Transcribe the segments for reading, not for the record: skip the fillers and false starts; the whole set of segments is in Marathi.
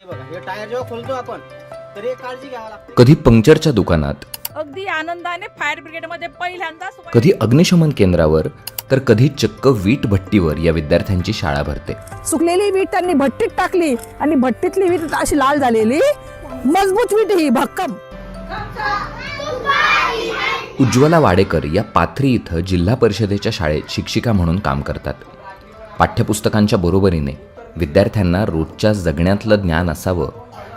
बघा हे टायर जेव्हा खोलतो आपण तर एक काळजी घ्यावी लागते. कधी पंक्चरच्या दुकानात, अगदी आनंदाने फायर ब्रिगेडमध्ये पहिल्यांदाच कधी अग्निशमन केंद्रावर, तर कधी चक्क वीट भट्टीवर या विद्यार्थ्यांची शाळा भरते. सुकलेली वीट त्यांनी भट्टीत टाकली आणि भट्टीतली वीट अशी लाल झालेली मजबूत वीट ही भक्कम. उज्ज्वला वाडेकर या पाथरी इथं जिल्हा परिषदेच्या शाळेत शिक्षिका म्हणून काम करतात. पाठ्यपुस्तकांच्या बरोबरीने विद्यार्थ्यांना रोजच्या जगण्यातलं ज्ञान असावं,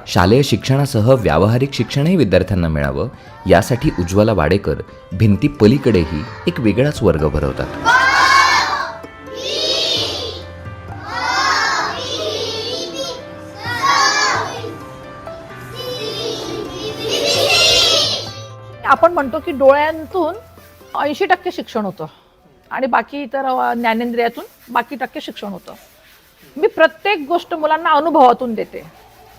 शालेय शिक्षणासह व्यावहारिक शिक्षणही विद्यार्थ्यांना मिळावं, यासाठी उज्ज्वला वाडेकर भिंती पलीकडेही एक वेगळाच वर्ग भरवतात. आपण म्हणतो की डोळ्यांतून 80% शिक्षण होतं आणि बाकी इतर ज्ञानेंद्रियातून बाकी टक्के शिक्षण होतं. मी प्रत्येक गोष्ट मुलांना अनुभवातून देते,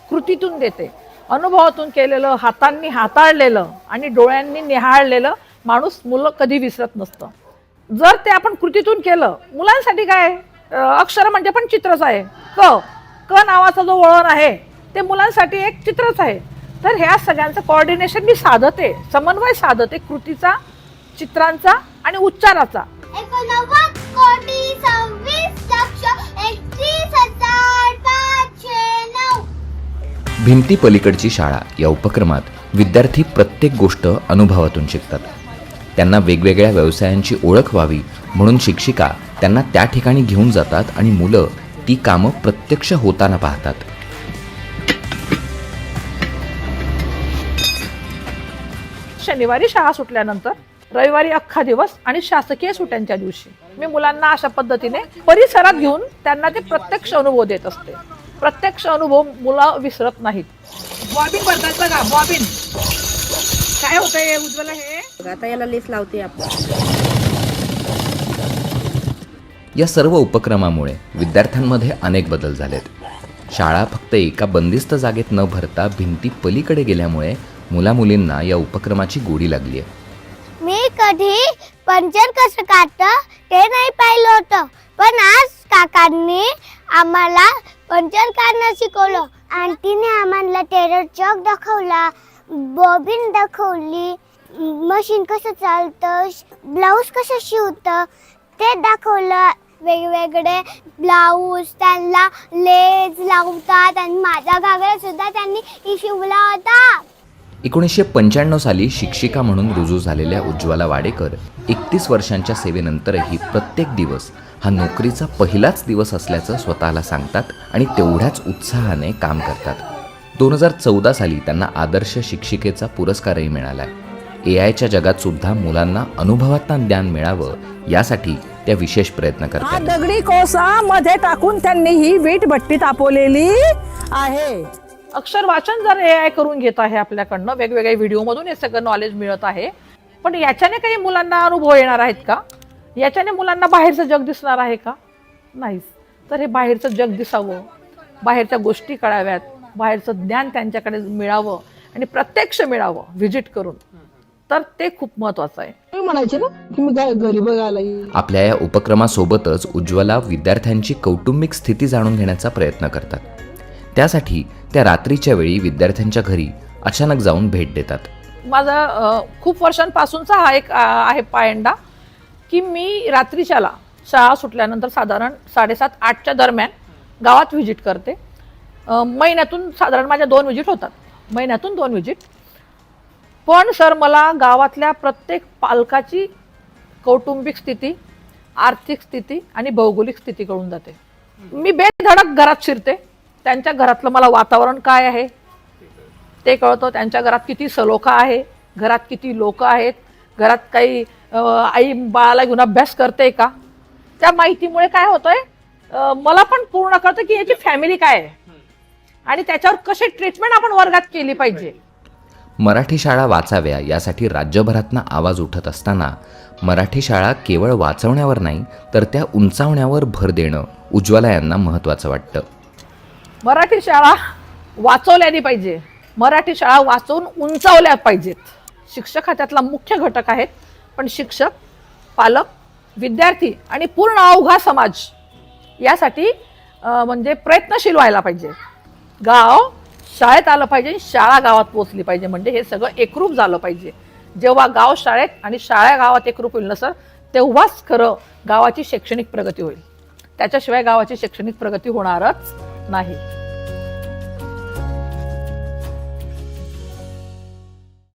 कृतीतून देते. अनुभवातून केलेलं, हातांनी हाताळलेलं आणि डोळ्यांनी निहाळलेलं माणूस मुलं कधी विसरत नसतं. जर ते आपण कृतीतून केलं, मुलांसाठी काय अक्षर म्हणजे पण चित्रच आहे. क नावाचा जो वळण आहे ते मुलांसाठी एक चित्रच आहे. तर ह्या सगळ्यांचं कोऑर्डिनेशन मी साधते, समन्वय साधते कृतीचा, चित्रांचा आणि उच्चाराचा. 89,26,31,509. भिंती पलीकडची शाळा या उपक्रमात विद्यार्थी प्रत्येक गोष्ट अनुभवातून शिकतात. त्यांना वेगवेगळ्या व्यवसायांची ओळख व्हावी म्हणून शिक्षिका त्यांना त्या ठिकाणी घेऊन जातात आणि मुलं ती कामं प्रत्यक्ष होताना पाहतात. शनिवारी शाळा सुटल्यानंतर रविवारी अख्खा दिवस आणि शासकीय सुट्यांच्या दिवशी मी मुलांना अशा पद्धतीने परिसरात घेऊन त्यांना ते प्रत्यक्ष अनुभव देत असते. प्रत्यक्ष अनुभव मुलं विसरत नाहीत. बॉबिन भरतात बघा, बॉबिन काय होतंय उज्ज्वला हे आता याला लेस लावते आपण. या सर्व उपक्रमामुळे विद्यार्थ्यांमध्ये अनेक बदल झालेत. शाळा फक्त एका बंदिस्त जागेत न भरता भिंती पलीकडे गेल्यामुळे मुलामुलींना या उपक्रमाची गोडी लागली आहे. मी कधी पंचर कसं काढतं ते नाही पाहिलं होतं, पण आज काकांनी आम्हाला पंचर काढणं शिकवलं. आंटीने आम्हाला टेलर चॉक दाखवला, बॉबिन दाखवली, मशीन कसं चालतं, ब्लाऊज कसं शिवतं ते दाखवलं. वेगवेगळे ब्लाऊज त्यांना लेस लावतात आणि माझा घागरा सुद्धा त्यांनी शिवला होता. 1995 साली शिक्षिका म्हणून रुजू झालेल्या उज्ज्वला वाडेकर 31 वर्षांच्या सेवेनंतरही प्रत्येक दिवस हा नोकरीचा पहिलाच दिवस असल्याचं स्वतःला सांगतात आणि तेवढ्याच उत्साहाने काम करतात. 2014 साली त्यांना आदर्श शिक्षिकेचा पुरस्कारही मिळाला. AIच्या जगात सुद्धा मुलांना अनुभवातून ज्ञान मिळावं यासाठी त्या विशेष प्रयत्न हा करतात. दगडी कोसा मध्ये टाकून त्यांनी ही वीट भट्टी तापवलेली आहे. अक्षर वाचन जर AI करून घेत आहे आपल्याकडनं, वेगवेगळ्या व्हिडिओमधून हे सगळं नॉलेज मिळत आहे, पण याच्याने काही मुलांना अनुभव येणार आहेत का? याच्याने मुलांना बाहेरचं जग दिसणार आहे का? नाहीच. तर हे बाहेरचं जग दिसावं, बाहेरच्या गोष्टी कळाव्यात, बाहेरचं ज्ञान त्यांच्याकडे मिळावं आणि प्रत्यक्ष मिळावं व्हिजिट करून, तर ते खूप महत्त्वाचं आहे. म्हणायचे ना की मी घरी बघायला येईल. आपल्या या उपक्रमासोबतच उज्ज्वला विद्यार्थ्यांची कौटुंबिक स्थिती जाणून घेण्याचा प्रयत्न करतात. त्यासाठी त्या रात्रीच्या वेळी विद्यार्थ्यांच्या घरी अचानक जाऊन भेट देतात. माझा खूप वर्षांपासूनचा हा एक आहे पायंडा की मी रात्रीच्याला शाळा सुटल्यानंतर साधारण 7:30-8च्या दरम्यान गावात व्हिजिट करते. महिन्यातून साधारण माझ्या 2 व्हिजिट होतात, महिन्यातून 2 व्हिजिट. पण सर मला गावातल्या प्रत्येक पालकाची कौटुंबिक स्थिती, आर्थिक स्थिती आणि भौगोलिक स्थिती कळून जाते. मी बेधडक घरात शिरते. त्यांच्या घरातलं मला वातावरण काय आहे ते कळतं. त्यांच्या घरात किती सलोखा आहे, घरात किती लोक आहेत, घरात काही आई बाळाला घेऊन अभ्यास करते का, त्या माहितीमुळे काय होतंय मला पण पूर्ण कळतं की याची फॅमिली काय आहे आणि त्याच्यावर कशी ट्रीटमेंट आपण वर्गात केली पाहिजे. मराठी शाळा वाचाव्या यासाठी राज्यभरातनं आवाज उठत असताना मराठी शाळा केवळ वाचवण्यावर नाही तर त्या उंचावण्यावर भर देणं उज्ज्वला यांना महत्त्वाचं वाटतं. मराठी शाळा वाचवल्याने पाहिजे, मराठी शाळा वाचवून उंचावल्या पाहिजेत. शिक्षक हा त्यातला मुख्य घटक आहेत, पण शिक्षक, पालक, विद्यार्थी आणि पूर्ण अवघा समाज यासाठी म्हणजे प्रयत्नशील व्हायला पाहिजे. गाव शाळेत आलं पाहिजे, शाळा गावात पोहोचली पाहिजे, म्हणजे हे सगळं एकरूप झालं पाहिजे. जेव्हा गाव शाळेत आणि शाळा गावात एकरूप होईल ना सर, तेव्हाच खरं गावाची शैक्षणिक प्रगती होईल. त्याच्याशिवाय गावाची शैक्षणिक प्रगती होणारच नाही.